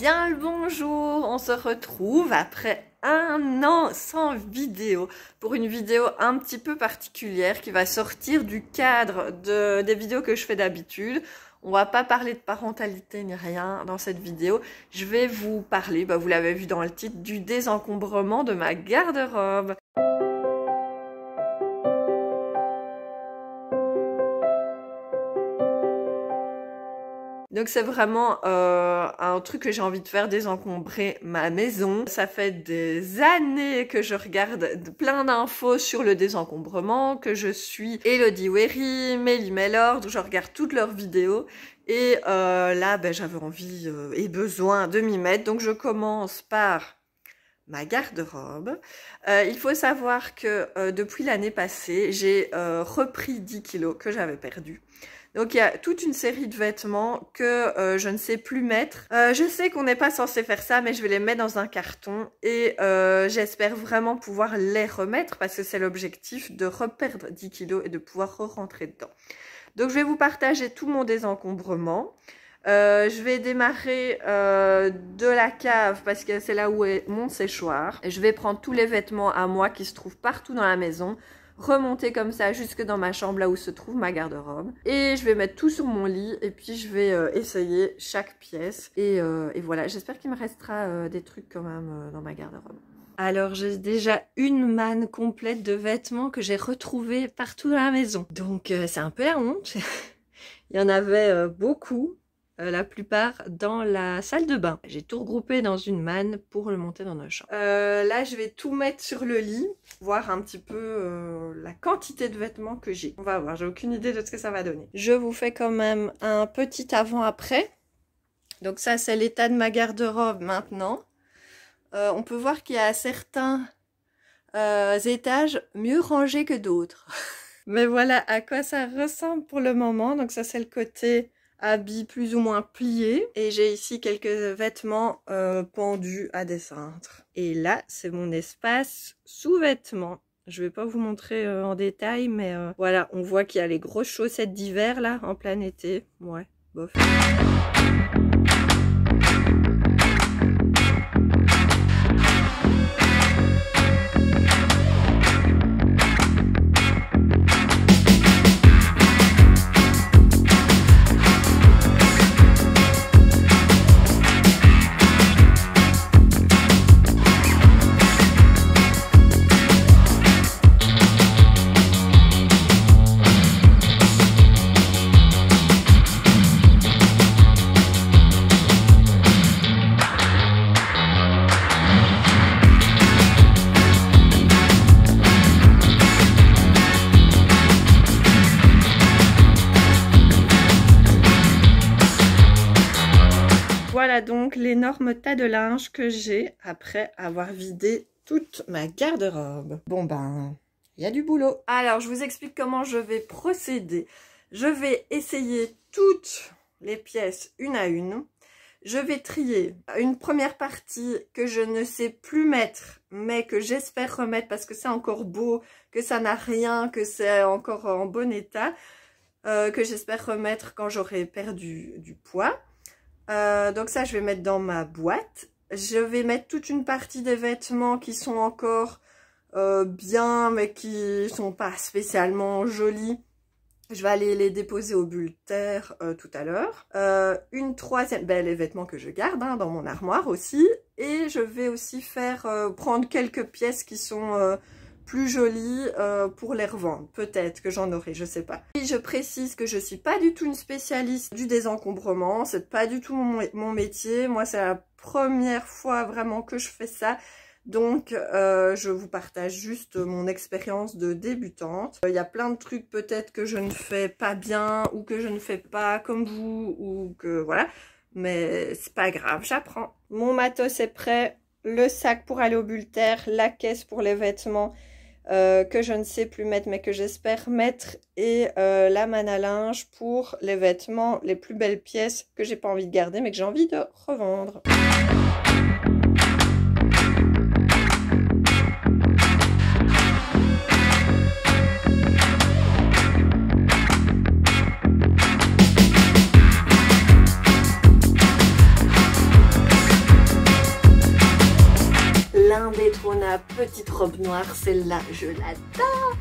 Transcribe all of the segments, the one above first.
bien le bonjour, on se retrouve après un an sans vidéo pour une vidéo un petit peu particulière qui va sortir du cadre des vidéos que je fais d'habitude. On va pas parler de parentalité ni rien dans cette vidéo. Je vais vous parler, vous l'avez vu dans le titre, du désencombrement de ma garde-robe. Donc c'est vraiment un truc que j'ai envie de faire, désencombrer ma maison. Ça fait des années que je regarde plein d'infos sur le désencombrement, que je suis Elodie Wery, Mélie Mellor, je regarde toutes leurs vidéos. Et là, j'avais envie et besoin de m'y mettre. Donc je commence par ma garde-robe. Il faut savoir que depuis l'année passée, j'ai repris 10 kilos que j'avais perdus. Donc il y a toute une série de vêtements que je ne sais plus mettre. Je sais qu'on n'est pas censé faire ça, mais je vais les mettre dans un carton et j'espère vraiment pouvoir les remettre parce que c'est l'objectif de reperdre 10 kilos et de pouvoir re-rentrer dedans. Donc je vais vous partager tout mon désencombrement. Je vais démarrer de la cave parce que c'est là où est mon séchoir. Et je vais prendre tous les vêtements à moi qui se trouvent partout dans la maison, remonter comme ça jusque dans ma chambre là où se trouve ma garde-robe. Et je vais mettre tout sur mon lit et puis je vais essayer chaque pièce. Et voilà, j'espère qu'il me restera des trucs quand même dans ma garde-robe. Alors j'ai déjà une manne complète de vêtements que j'ai retrouvés partout dans la maison. Donc c'est un peu la honte. Il y en avait beaucoup. La plupart dans la salle de bain. J'ai tout regroupé dans une manne pour le monter dans nos chambres. Là, je vais tout mettre sur le lit, voir un petit peu la quantité de vêtements que j'ai. On va voir, j'ai aucune idée de ce que ça va donner. Je vous fais quand même un petit avant-après. Donc ça, c'est l'état de ma garde-robe maintenant. On peut voir qu'il y a certains étages mieux rangés que d'autres. Mais voilà à quoi ça ressemble pour le moment. Donc ça, c'est le côté habits plus ou moins pliés. Et j'ai ici quelques vêtements pendus à des cintres. Et là, c'est mon espace sous-vêtements. Je vais pas vous montrer en détail, mais voilà, on voit qu'il y a les grosses chaussettes d'hiver là, en plein été. Ouais, bof. Voilà donc l'énorme tas de linge que j'ai après avoir vidé toute ma garde-robe. Bon il y a du boulot. Alors je vous explique comment je vais procéder. Je vais essayer toutes les pièces une à une. Je vais trier une première partie que je ne sais plus mettre, mais que j'espère remettre parce que c'est encore beau, que ça n'a rien, que c'est encore en bon état, que j'espère remettre quand j'aurai perdu du poids. Donc ça, je vais mettre dans ma boîte. Je vais mettre toute une partie des vêtements qui sont encore bien, mais qui sont pas spécialement jolis. Je vais aller les déposer au Bulleterre tout à l'heure. Une troisième, les vêtements que je garde dans mon armoire aussi. Et je vais aussi prendre quelques pièces qui sont plus jolies pour les revendre. Peut-être que j'en aurai, je sais pas. Et je précise que je suis pas du tout une spécialiste du désencombrement. C'est pas du tout mon métier. Moi, c'est la première fois vraiment que je fais ça. Donc, je vous partage juste mon expérience de débutante. Il y a plein de trucs peut-être que je ne fais pas bien ou que je ne fais pas comme vous ou que voilà. Mais c'est pas grave, j'apprends. Mon matos est prêt. Le sac pour aller au Bulleterre, la caisse pour les vêtements que je ne sais plus mettre mais que j'espère mettre et la manne à linge pour les vêtements, les plus belles pièces que j'ai pas envie de garder mais que j'ai envie de revendre. Daytona, petite robe noire, celle-là, je l'adore.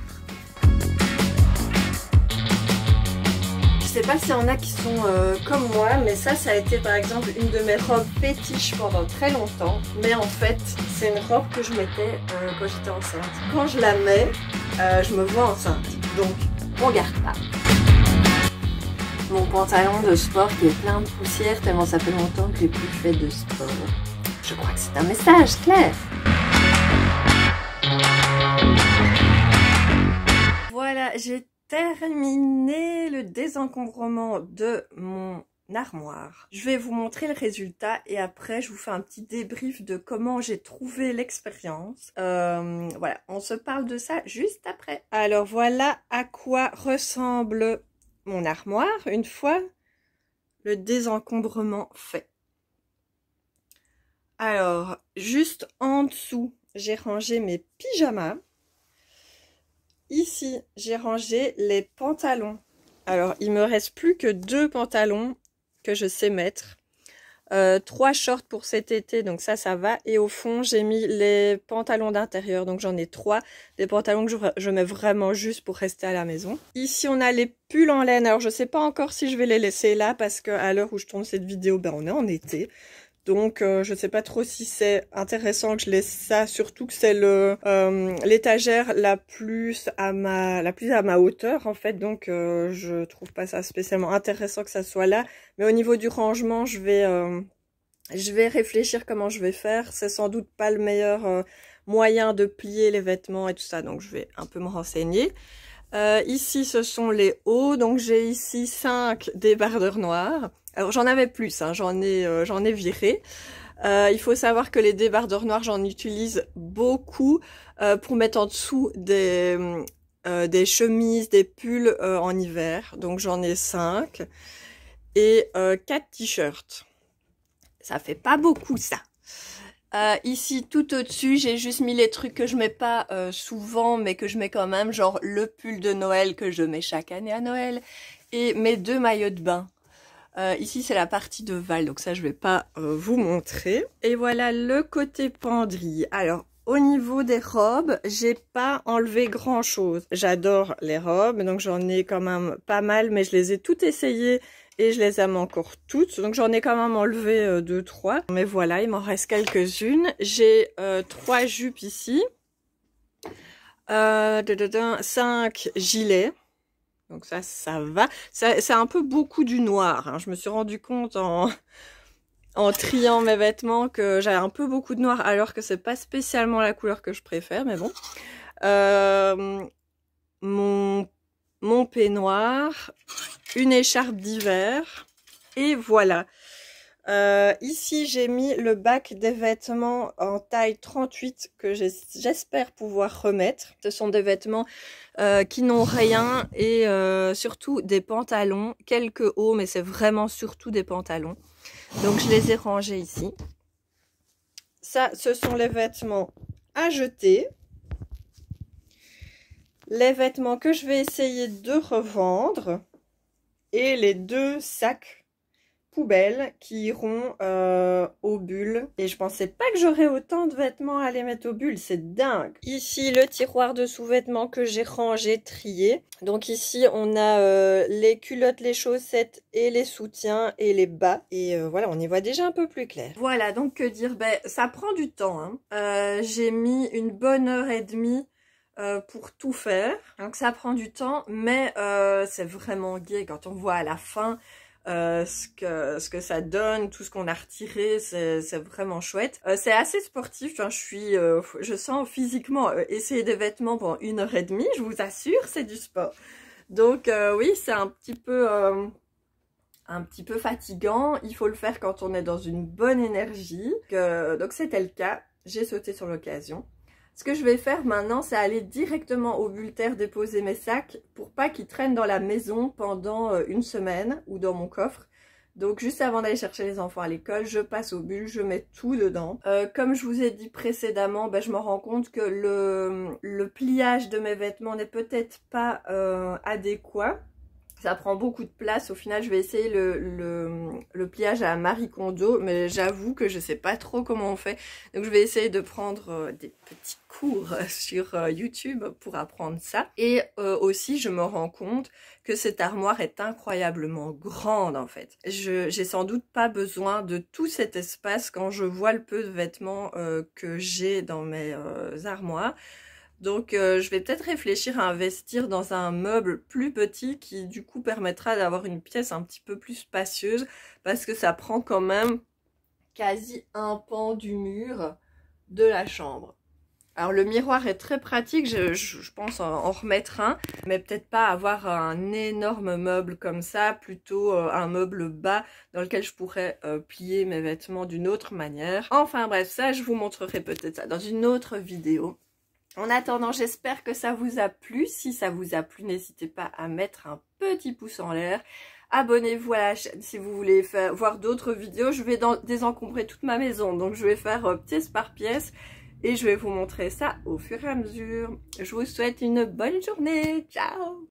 Je sais pas s'il y en a qui sont comme moi, mais ça a été par exemple une de mes robes fétiches pendant très longtemps. Mais en fait, c'est une robe que je mettais quand j'étais enceinte. Quand je la mets, je me vois enceinte. Donc, on garde pas. Mon pantalon de sport qui est plein de poussière tellement ça fait longtemps que j'ai plus fait de sport. Je crois que c'est un message clair. Voilà, j'ai terminé le désencombrement de mon armoire. Je vais vous montrer le résultat et après je vous fais un petit débrief de comment j'ai trouvé l'expérience. Voilà, on se parle de ça juste après. Alors voilà à quoi ressemble mon armoire une fois le désencombrement fait. Alors, juste en dessous, j'ai rangé mes pyjamas. Ici, j'ai rangé les pantalons. Alors, il me reste plus que 2 pantalons que je sais mettre. 3 shorts pour cet été, donc ça va. Et au fond, j'ai mis les pantalons d'intérieur, donc j'en ai 3. Des pantalons que je mets vraiment juste pour rester à la maison. Ici, on a les pulls en laine. Alors, je sais pas encore si je vais les laisser là, parce qu'à l'heure où je tourne cette vidéo, ben, on est en été. Donc, je sais pas trop si c'est intéressant que je laisse ça, surtout que c'est l'étagère la plus à ma hauteur, en fait. Donc, je trouve pas ça spécialement intéressant que ça soit là. Mais au niveau du rangement, je vais réfléchir comment je vais faire. C'est sans doute pas le meilleur moyen de plier les vêtements et tout ça. Donc, je vais un peu me renseigner. Ici, ce sont les hauts. Donc, j'ai ici 5 débardeurs noirs. Alors j'en avais plus, hein, j'en ai viré. Il faut savoir que les débardeurs noirs, j'en utilise beaucoup pour mettre en dessous des chemises, des pulls en hiver. Donc j'en ai 5 et 4 t-shirts. Ça fait pas beaucoup ça. Ici tout au-dessus, j'ai juste mis les trucs que je mets pas souvent mais que je mets quand même, genre le pull de Noël que je mets chaque année à Noël et mes 2 maillots de bain. Ici c'est la partie de Val, donc ça je vais pas vous montrer. Et voilà le côté penderie. Alors au niveau des robes, j'ai pas enlevé grand chose. J'adore les robes, donc j'en ai quand même pas mal, mais je les ai toutes essayées et je les aime encore toutes. Donc j'en ai quand même enlevé 2-3. Mais voilà, il m'en reste quelques-unes. J'ai 3 jupes ici. 5 gilets. Donc ça va. C'est un peu beaucoup du noir. Hein. Je me suis rendu compte en triant mes vêtements que j'avais un peu beaucoup de noir, alors que c'est pas spécialement la couleur que je préfère, mais bon. Mon peignoir, une écharpe d'hiver, et voilà. Ici, j'ai mis le bac des vêtements en taille 38 que j'espère pouvoir remettre. Ce sont des vêtements qui n'ont rien et surtout des pantalons, quelques hauts, mais c'est vraiment surtout des pantalons. Donc, je les ai rangés ici. Ça, ce sont les vêtements à jeter. Les vêtements que je vais essayer de revendre. Et les 2 sacs poubelles qui iront aux bulles. Et je pensais pas que j'aurais autant de vêtements à les mettre aux bulles, c'est dingue. Ici, le tiroir de sous-vêtements que j'ai rangé, trié. Donc ici, on a les culottes, les chaussettes et les soutiens et les bas. Et voilà, on y voit déjà un peu plus clair. Voilà, donc que dire, ben, ça prend du temps. Hein. J'ai mis une bonne heure et demie pour tout faire. Donc ça prend du temps, mais c'est vraiment gai quand on voit à la fin ce que ça donne, tout ce qu'on a retiré, c'est vraiment chouette. C'est assez sportif, hein, je sens physiquement essayer des vêtements pendant 1h30, je vous assure, c'est du sport. Donc oui, c'est un petit peu fatigant, il faut le faire quand on est dans une bonne énergie. Donc c'était le cas, j'ai sauté sur l'occasion. Ce que je vais faire maintenant, c'est aller directement au Bulleterre déposer mes sacs pour pas qu'ils traînent dans la maison pendant une semaine ou dans mon coffre. Donc juste avant d'aller chercher les enfants à l'école, je passe au bulle, je mets tout dedans. Comme je vous ai dit précédemment, ben, je me rends compte que le pliage de mes vêtements n'est peut-être pas adéquat. Ça prend beaucoup de place. Au final, je vais essayer le pliage à Marie Kondo, mais j'avoue que je sais pas trop comment on fait. Donc, je vais essayer de prendre des petits cours sur YouTube pour apprendre ça. Et aussi, je me rends compte que cette armoire est incroyablement grande en fait. J'ai sans doute pas besoin de tout cet espace quand je vois le peu de vêtements que j'ai dans mes armoires. Donc je vais peut-être réfléchir à investir dans un meuble plus petit qui du coup permettra d'avoir une pièce un petit peu plus spacieuse parce que ça prend quand même quasi un pan du mur de la chambre. Alors le miroir est très pratique, je pense en remettre un, mais peut-être pas avoir un énorme meuble comme ça, plutôt un meuble bas dans lequel je pourrais plier mes vêtements d'une autre manière. Enfin bref, ça je vous montrerai peut-être ça dans une autre vidéo. En attendant, j'espère que ça vous a plu. Si ça vous a plu, n'hésitez pas à mettre un petit pouce en l'air. Abonnez-vous à la chaîne si vous voulez voir d'autres vidéos. Je vais désencombrer toute ma maison, donc je vais faire pièce par pièce. Et je vais vous montrer ça au fur et à mesure. Je vous souhaite une bonne journée. Ciao!